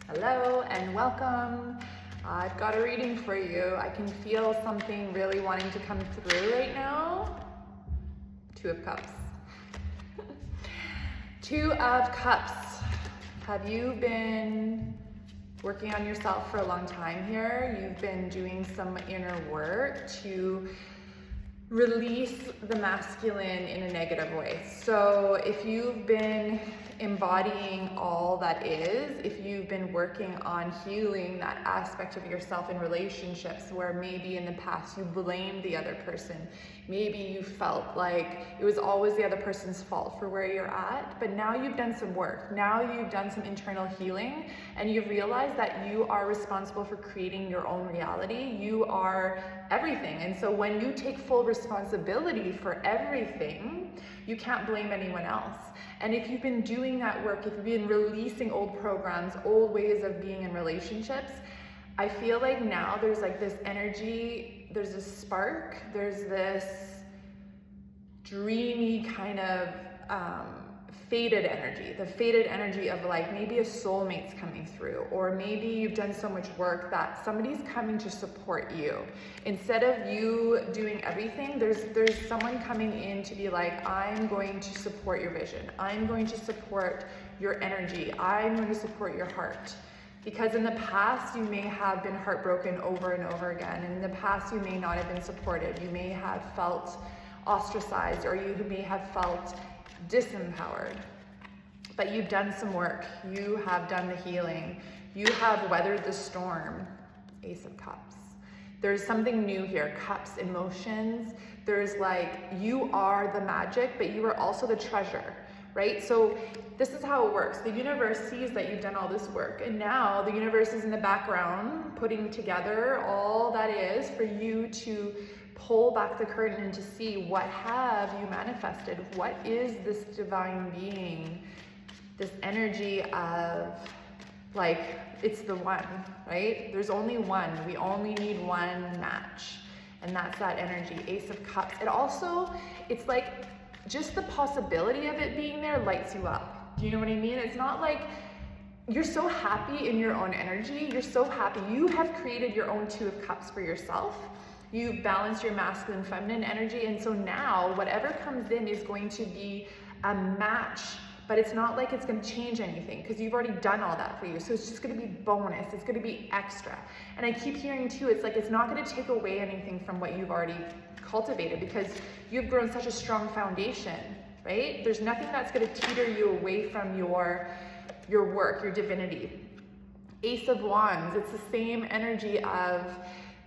Hello and welcome. I've got a reading for you. I can feel something really wanting to come through right now. Two of Cups. Two of Cups. Have you been working on yourself for a long time here? You've been doing some inner work to release the masculine in a negative way. So if you've been embodying all that is, if you've been working on healing that aspect of yourself in relationships where maybe in the past you blamed the other person, maybe you felt like it was always the other person's fault for where you're at, but now you've done some work, now you've done some internal healing, and you've realized that you are responsible for creating your own reality. You are everything. And so when you take full responsibility for everything, you can't blame anyone else. And if you've been doing that work, if you've been releasing old programs, old ways of being in relationships, I feel like now there's like this energy, there's this spark, there's this dreamy kind of faded energy, the faded energy of like maybe a soulmate's coming through, or maybe you've done so much work that somebody's coming to support you. Instead of you doing everything, there's someone coming in to be like, I'm going to support your vision. I'm going to support your energy. I'm going to support your heart. Because in the past, you may have been heartbroken over and over again. And in the past, you may not have been supported. You may have felt ostracized, or you may have felt disempowered. But you've done some work. You have done the healing. You have weathered the storm. Ace of Cups. There's something new here. Cups, emotions. There's like, you are the magic, but you are also the treasure, right? So this is how it works. The universe sees that you've done all this work, and now the universe is in the background putting together all that is for you to pull back the curtain and to see what have you manifested. What is this divine being, this energy of like, it's the one, right? There's only one. We only need one match, and that's that energy. Ace of Cups. It also, it's like just the possibility of it being there lights you up. Do you know what I mean? It's not like you're so happy in your own energy. You're so happy. You have created your own Two of Cups for yourself. You've balanced your masculine, feminine energy. And so now whatever comes in is going to be a match, but it's not like it's going to change anything because you've already done all that for you. So it's just going to be bonus. It's going to be extra. And I keep hearing too, it's like, it's not going to take away anything from what you've already cultivated because you've grown such a strong foundation, right? There's nothing that's going to teeter you away from your work, your divinity. Ace of Wands, it's the same energy of,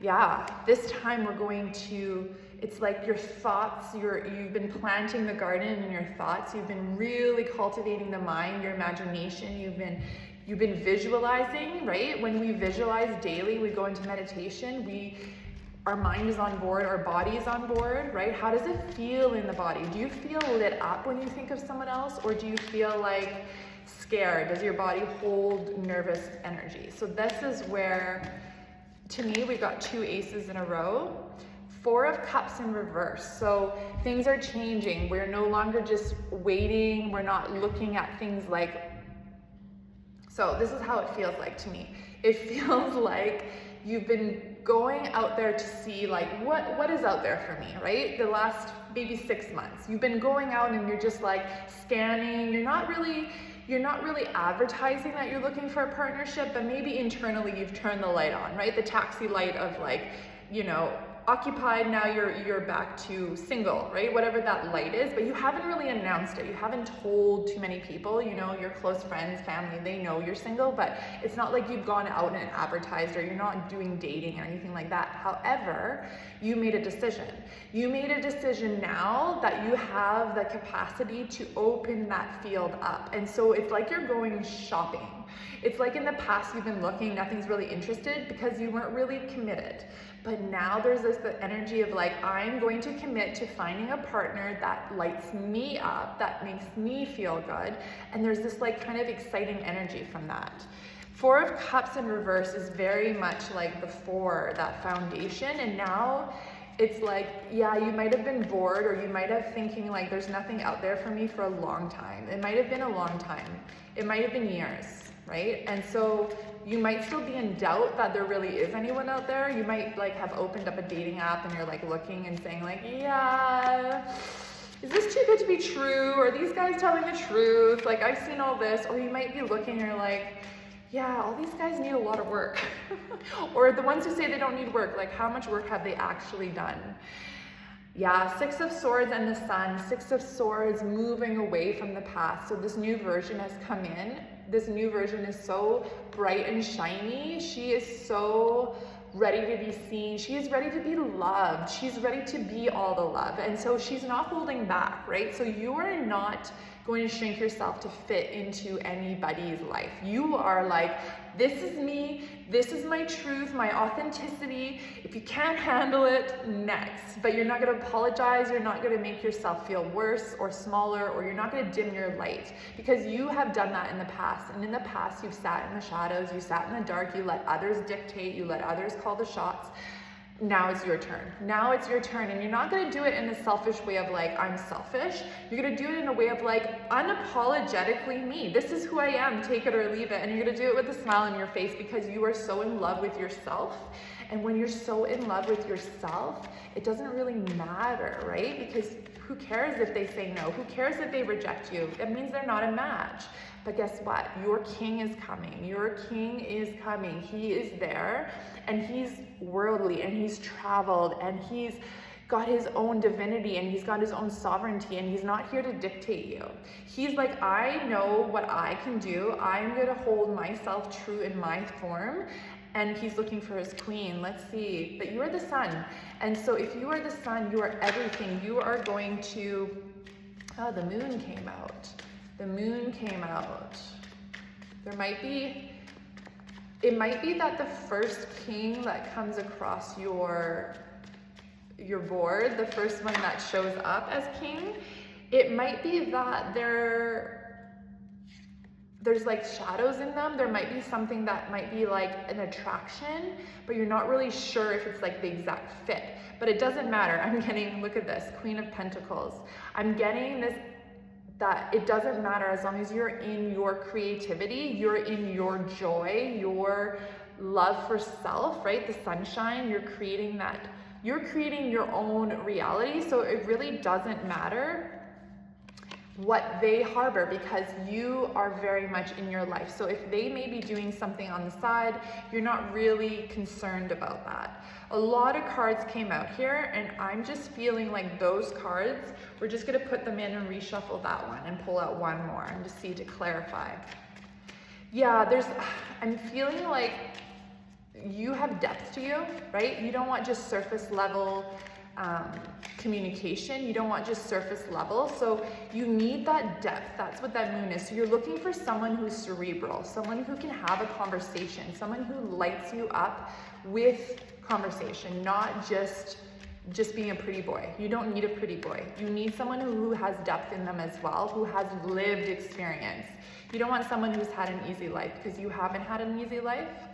yeah, this time we're going to, it's like your thoughts, you've been planting the garden in your thoughts. You've been really cultivating the mind, your imagination. You've been visualizing, right? When we visualize daily, we go into meditation, our mind is on board, our body is on board, right? How does it feel in the body? Do you feel lit up when you think of someone else, or do you feel like scared? Does your body hold nervous energy? So this is where, to me, we've got two aces in a row. Four of Cups in reverse. So things are changing. We're no longer just waiting. We're not looking at things like, so this is how it feels like to me. It feels like you've been going out there to see like what is out there for me, right? The last maybe 6 months. You've been going out and you're just like scanning. You're not really advertising that you're looking for a partnership, but maybe internally you've turned the light on, right? The taxi light of like, you know, occupied, now you're back to single, right? Whatever that light is, but you haven't really announced it. You haven't told too many people, you know, your close friends, family, they know you're single, but it's not like you've gone out and advertised, or you're not doing dating or anything like that. However, you made a decision. You made a decision now that you have the capacity to open that field up. And so it's like you're going shopping. It's like in the past you've been looking, nothing's really interested because you weren't really committed. But now there's the energy of like, I'm going to commit to finding a partner that lights me up, that makes me feel good. And there's this like kind of exciting energy from that. Four of Cups in reverse is very much like the four, that foundation. And now it's like, yeah, you might have been bored, or you might have thinking like there's nothing out there for me for a long time. It might have been a long time. It might have been years. right? And so you might still be in doubt that there really is anyone out there. You might like have opened up a dating app and you're like looking and saying like, yeah, is this too good to be true? Are these guys telling the truth? Like, I've seen all this. Or you might be looking and you're like, yeah, all these guys need a lot of work. Or the ones who say they don't need work, like how much work have they actually done? Yeah, Six of Swords and the Sun. Six of Swords, moving away from the past. So this new version has come in. This new version is so bright and shiny. She is so ready to be seen. She is ready to be loved. She's ready to be all the love. And so she's not holding back, right? So you are not going to shrink yourself to fit into anybody's life. You are like, this is me, this is my truth, my authenticity. If you can't handle it, next. But you're not gonna apologize, you're not gonna make yourself feel worse or smaller, or you're not gonna dim your light, because you have done that in the past. And in the past, you've sat in the shadows, you sat in the dark, you let others dictate, you let others call the shots. Now it's your turn. Now it's your turn. And you're not going to do it in a selfish way of like, I'm selfish. You're going to do it in a way of like, unapologetically me. This is who I am, take it or leave it. And you're going to do it with a smile on your face because you are so in love with yourself. And when you're so in love with yourself, it doesn't really matter, right? Because who cares if they say no? Who cares if they reject you? It means they're not a match. But guess what? Your king is coming. Your king is coming. He is there, and he's worldly, and he's traveled, and he's got his own divinity, and he's got his own sovereignty, and he's not here to dictate you. He's like, I know what I can do. I'm going to hold myself true in my form. And he's looking for his queen. Let's see. But you are the sun. And so if you are the sun, you are everything. You are going to... Oh, the moon came out. The moon came out. There might be... It might be that the first king that comes across your board, the first one that shows up as king, it might be that there's like shadows in them. There might be something that might be like an attraction, but you're not really sure if it's like the exact fit. But it doesn't matter. I'm getting, look at this, Queen of Pentacles. I'm getting this, that it doesn't matter as long as you're in your creativity, you're in your joy, your love for self, right? The sunshine, you're creating that, you're creating your own reality. So it really doesn't matter what they harbor, because you are very much in your life. So if they may be doing something on the side, you're not really concerned about that. A lot of cards came out here, and I'm just feeling like those cards, we're just going to put them in and reshuffle that one and pull out one more and just see to clarify. Yeah, I'm feeling like you have depth to you, right? You don't want just surface level communication. You don't want just surface level. So you need that depth. That's what that moon is. So you're looking for someone who's cerebral, someone who can have a conversation, someone who lights you up with conversation, not just being a pretty boy. You don't need a pretty boy. You need someone who has depth in them as well, who has lived experience. You don't want someone who's had an easy life, because you haven't had an easy life.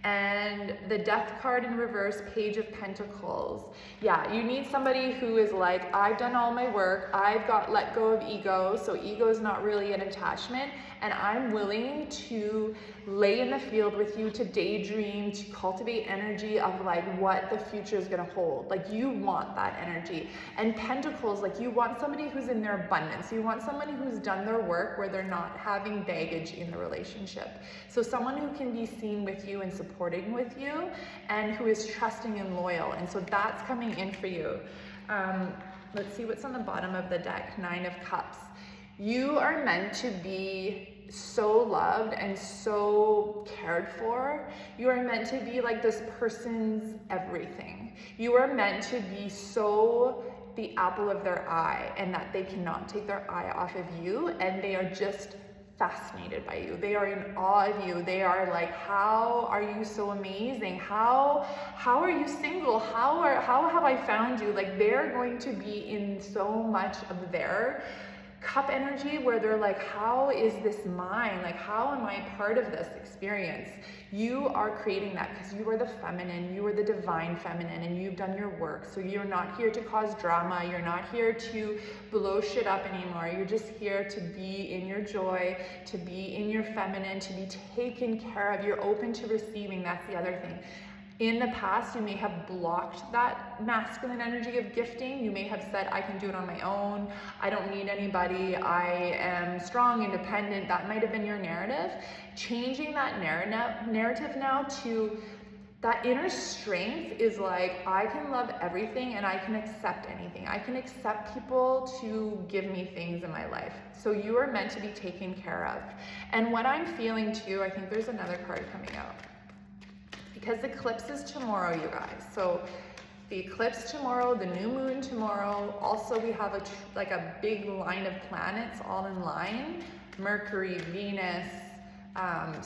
And the Death card in reverse, Page of Pentacles. Yeah, you need somebody who is like, I've done all my work, I've got let go of ego, so ego is not really an attachment, and I'm willing to lay in the field with you, to daydream, to cultivate energy of like what the future is gonna hold. Like, you want that energy. And Pentacles, like, you want somebody who's in their abundance. You want someone who's done their work, where they're not having baggage in the relationship. So someone who can be seen with you and supporting with you, and who is trusting and loyal. And so that's coming in for you. Let's see what's on the bottom of the deck. Nine of Cups. You are meant to be so loved and so cared for. You are meant to be like this person's everything. You are meant to be so the apple of their eye, and that they cannot take their eye off of you, and they are just fascinated by you. They are in awe of you. They are like, how are you so amazing? How are you single? How have I found you? Like, they're going to be in so much of their Cup energy, where they're like, how is this mine? Like, how am I part of this experience? You are creating that because you are the feminine, you are the divine feminine, and you've done your work. So you're not here to cause drama. You're not here to blow shit up anymore. You're just here to be in your joy, to be in your feminine, to be taken care of. You're open to receiving. That's the other thing. In the past, you may have blocked that masculine energy of gifting. You may have said, I can do it on my own. I don't need anybody. I am strong, independent. That might have been your narrative. Changing that narrative now to that inner strength is like, I can love everything and I can accept anything. I can accept people to give me things in my life. So you are meant to be taken care of. And what I'm feeling too, I think there's another card coming out. Because the eclipse is tomorrow, you guys. So the eclipse tomorrow, the new moon tomorrow. Also, we have a big line of planets all in line. Mercury, Venus,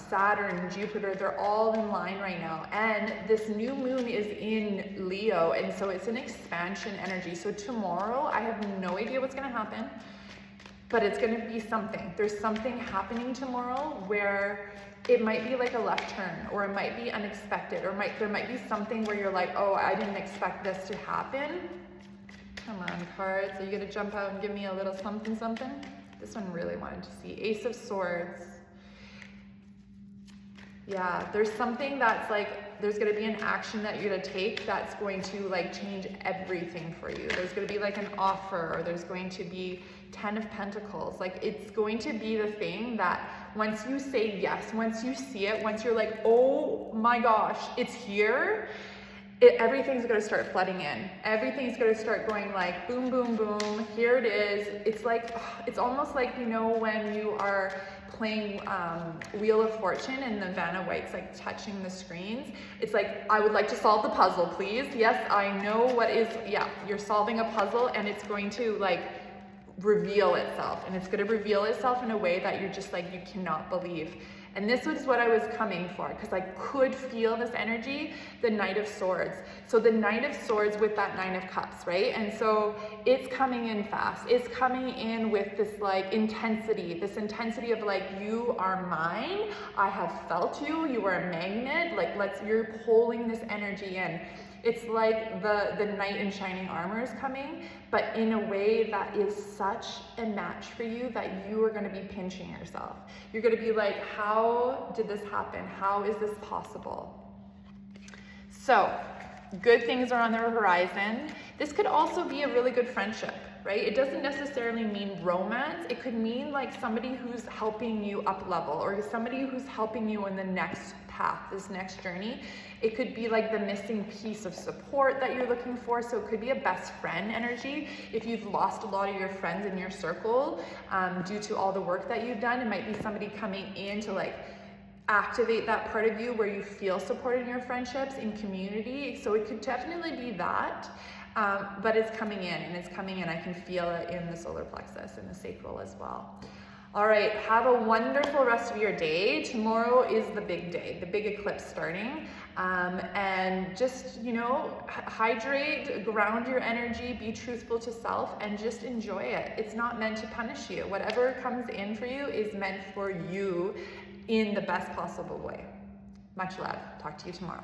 Saturn, Jupiter, they're all in line right now. And this new moon is in Leo, and so it's an expansion energy. So tomorrow, I have no idea what's gonna happen, but it's gonna be something. There's something happening tomorrow where it might be like a left turn, or it might be unexpected, or there might be something where you're like, oh, I didn't expect this to happen. Come on, cards. Are you gonna jump out and give me a little something, something? This one really wanted to see. Ace of Swords. Yeah, there's something that's like, there's gonna be an action that you're gonna take that's going to like change everything for you. There's gonna be like an offer, or there's going to be 10 of Pentacles. Like, it's going to be the thing that once you say yes, once you see it, once you're like, oh my gosh, it's here, everything's gonna start flooding in. Everything's gonna start going like boom, boom, boom. Here it is. It's like, it's almost like, you know, when you are playing Wheel of Fortune and the Vanna White's like touching the screens. It's like, I would like to solve the puzzle, please. Yes, I know what is, yeah, you're solving a puzzle, and it's going to like reveal itself, and it's going to reveal itself in a way that you're just like, you cannot believe. And this was what I was coming for, because I could feel this energy, the Knight of Swords. So the Knight of Swords with that Nine of Cups, right? And so it's coming in fast. It's coming in with this like intensity of like, you are mine. I have felt you. You are a magnet. Like, you're pulling this energy in. It's like the knight in shining armor is coming, but in a way that is such a match for you that you are going to be pinching yourself. You're going to be like, how did this happen? How is this possible? So, good things are on the horizon. This could also be a really good friendship, right? It doesn't necessarily mean romance. It could mean like somebody who's helping you up level, or somebody who's helping you in the next path, this next journey. It could be like the missing piece of support that you're looking for. So it could be a best friend energy. If you've lost a lot of your friends in your circle due to all the work that you've done, it might be somebody coming in to like activate that part of you where you feel supported in your friendships, in community. So it could definitely be that. But it's coming in, and it's coming in. I can feel it in the solar plexus and the sacral as well. All right, have a wonderful rest of your day. Tomorrow is the big day, the big eclipse starting. And just, you know, hydrate, ground your energy, be truthful to self, and just enjoy it. It's not meant to punish you. Whatever comes in for you is meant for you in the best possible way. Much love. Talk to you tomorrow.